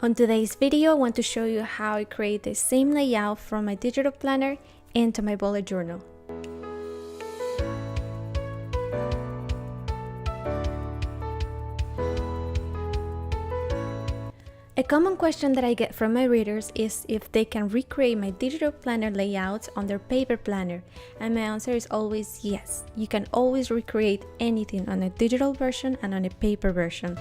On today's video, I want to show you how I create the same layout from my digital planner into my bullet journal. A common question that I get from my readers is if they can recreate my digital planner layouts on their paper planner, and my answer is always yes. You can always recreate anything on a digital version and on a paper version.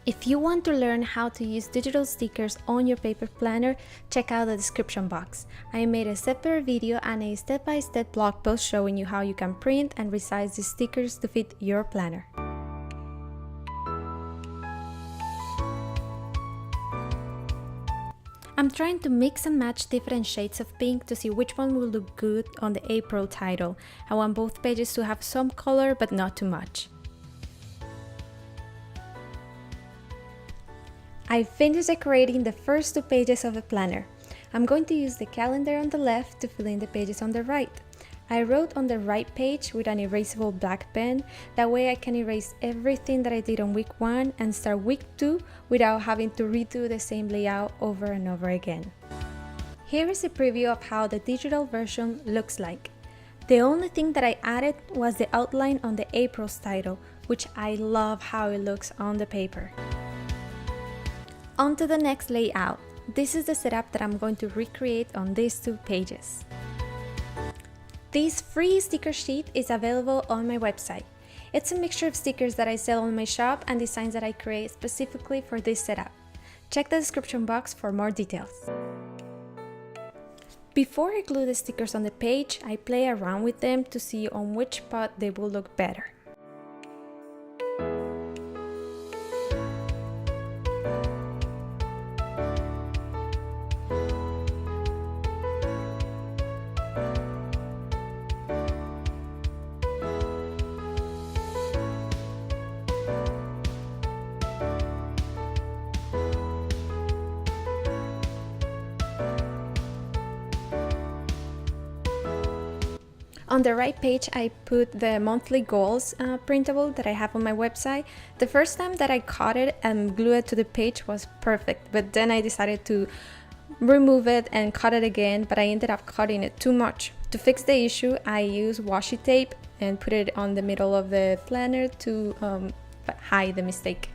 If you want to learn how to use digital stickers on your paper planner, check out the description box. I made a separate video and a step-by-step blog post showing you how you can print and resize the stickers to fit your planner. I'm trying to mix and match different shades of pink to see which one will look good on the April title. I want both pages to have some color but not too much. I finished decorating the first two pages of the planner. I'm going to use the calendar on the left to fill in the pages on the right. I wrote on the right page with an erasable black pen, that way I can erase everything that I did on week 1 and start week 2 without having to redo the same layout over and over again. Here is a preview of how the digital version looks like. The only thing that I added was the outline on the April's title, which I love how it looks on the paper. On to the next layout. This is the setup that I'm going to recreate on these two pages. This free sticker sheet is available on my website. It's a mixture of stickers that I sell on my shop and designs that I create specifically for this setup. Check the description box for more details. Before I glue the stickers on the page, I play around with them to see on which spot they will look better. On the right page, I put the monthly goals printable that I have on my website. The first time that I cut it and glued it to the page was perfect, but then I decided to remove it and cut it again, but I ended up cutting it too much. To fix the issue, I used washi tape and put it on the middle of the planner to hide the mistake.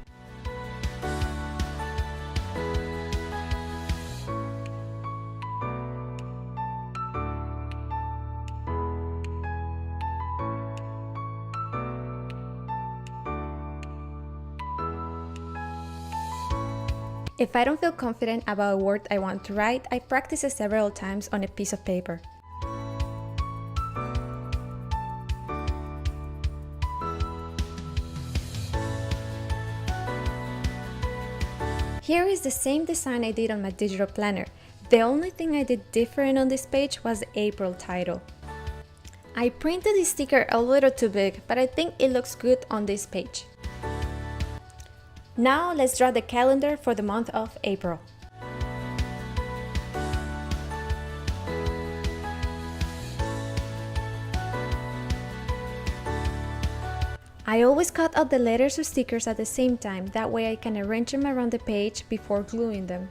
If I don't feel confident about a word I want to write, I practice it several times on a piece of paper. Here is the same design I did on my digital planner. The only thing I did different on this page was the April title. I printed this sticker a little too big, but I think it looks good on this page. Now let's draw the calendar for the month of April. I always cut out the letters or stickers at the same time, that way I can arrange them around the page before gluing them.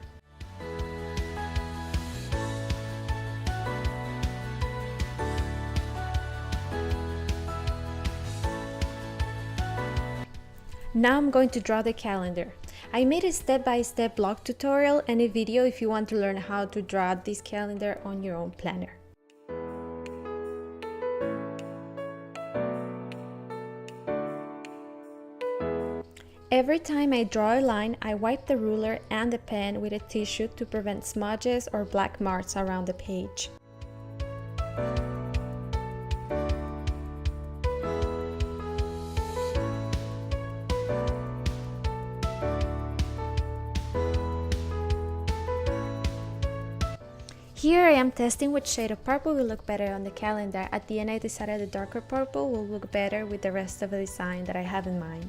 Now I'm going to draw the calendar. I made a step-by-step blog tutorial and a video if you want to learn how to draw this calendar on your own planner. Every time I draw a line, I wipe the ruler and the pen with a tissue to prevent smudges or black marks around the page. Here I am testing which shade of purple will look better on the calendar. At the end I decided the darker purple will look better with the rest of the design that I have in mind.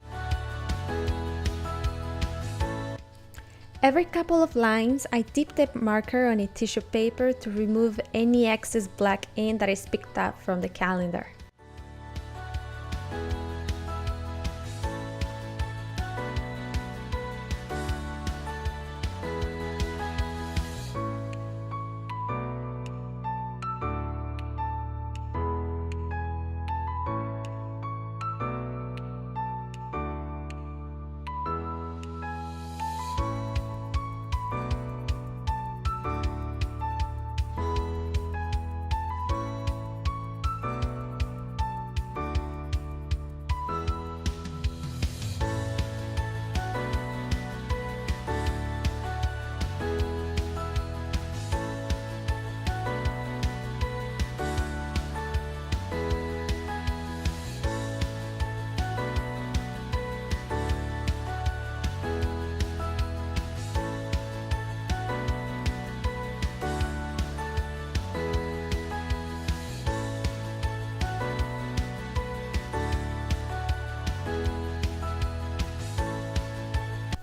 Every couple of lines, I dip the marker on a tissue paper to remove any excess black ink that is picked up from the calendar.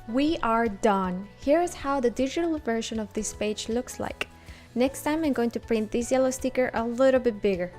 We are done! Here is how the digital version of this page looks like. Next time I'm going to print this yellow sticker a little bit bigger.